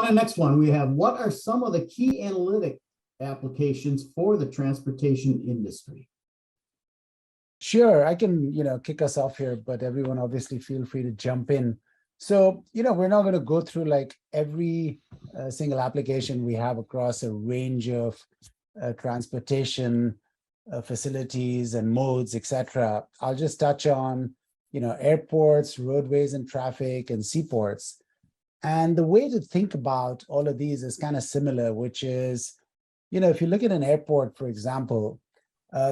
the next one, we have, what are some of the key analytic applications for the transportation industry? Sure, I can, kick us off here, but everyone obviously feel free to jump in. So, we're not going to go through like every single application we have across a range of transportation facilities and modes, etc. I'll just touch on, airports, roadways and traffic, and seaports. And the way to think about all of these is kind of similar, which is, if you look at an airport, for example,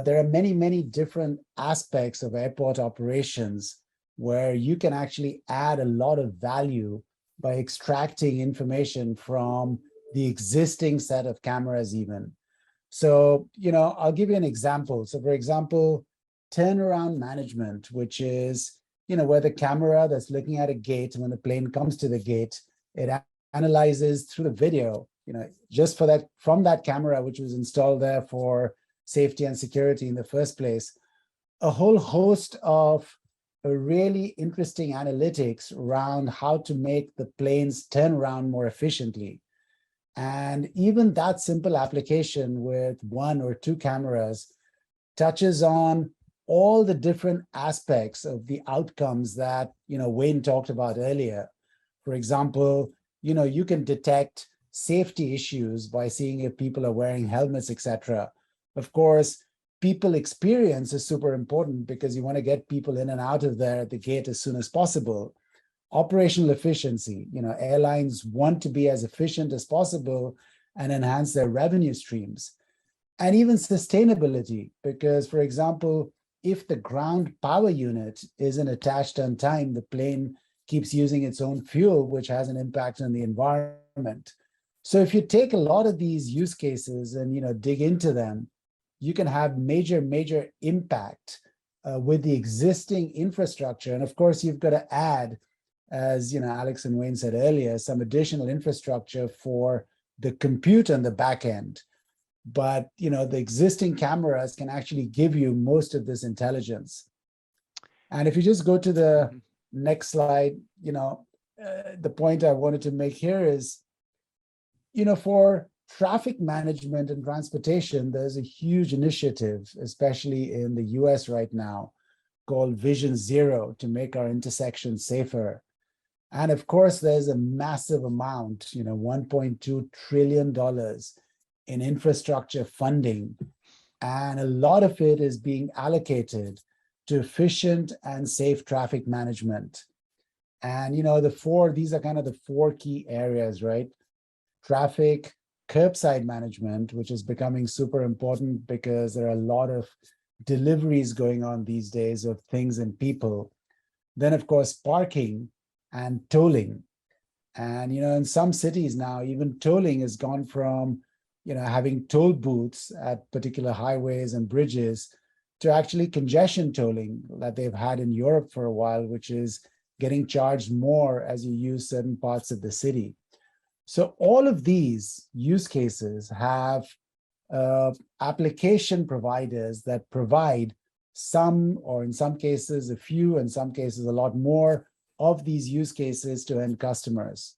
there are many, many different aspects of airport operations where you can actually add a lot of value by extracting information from the existing set of cameras even. So, I'll give you an example. So for example, turnaround management, which is, where the camera that's looking at a gate, when the plane comes to the gate, it analyzes through the video, just from that camera, which was installed there for safety and security in the first place, a whole host of really interesting analytics around how to make the planes turn around more efficiently. And even that simple application with 1 or 2 cameras touches on all the different aspects of the outcomes that, Wayne talked about earlier. For example, you can detect safety issues by seeing if people are wearing helmets, etc. Of course, people experience is super important because you want to get people in and out of there at the gate as soon as possible. Operational efficiency, airlines want to be as efficient as possible and enhance their revenue streams. And even sustainability, because, for example, if the ground power unit isn't attached on time, the plane keeps using its own fuel, which has an impact on the environment. So if you take a lot of these use cases and dig into them, you can have major, major impact with the existing infrastructure. And of course, you've got to add, as Alex and Wayne said earlier, some additional infrastructure for the compute on the back end. But the existing cameras can actually give you most of this intelligence. And if you just go to the next slide, the point I wanted to make here is, for traffic management and transportation, there's a huge initiative, especially in the US right now, called Vision Zero, to make our intersections safer. And of course, there's a massive amount, $1.2 trillion in infrastructure funding. And a lot of it is being allocated to efficient and safe traffic management. And, these are kind of the 4 key areas, right? Traffic, curbside management, which is becoming super important because there are a lot of deliveries going on these days of things and people. Then, of course, parking and tolling. And, in some cities now, even tolling has gone from, having toll booths at particular highways and bridges to actually congestion tolling that they've had in Europe for a while, which is getting charged more as you use certain parts of the city. So all of these use cases have application providers that provide some, or in some cases, a few, in some cases, a lot more of these use cases to end customers.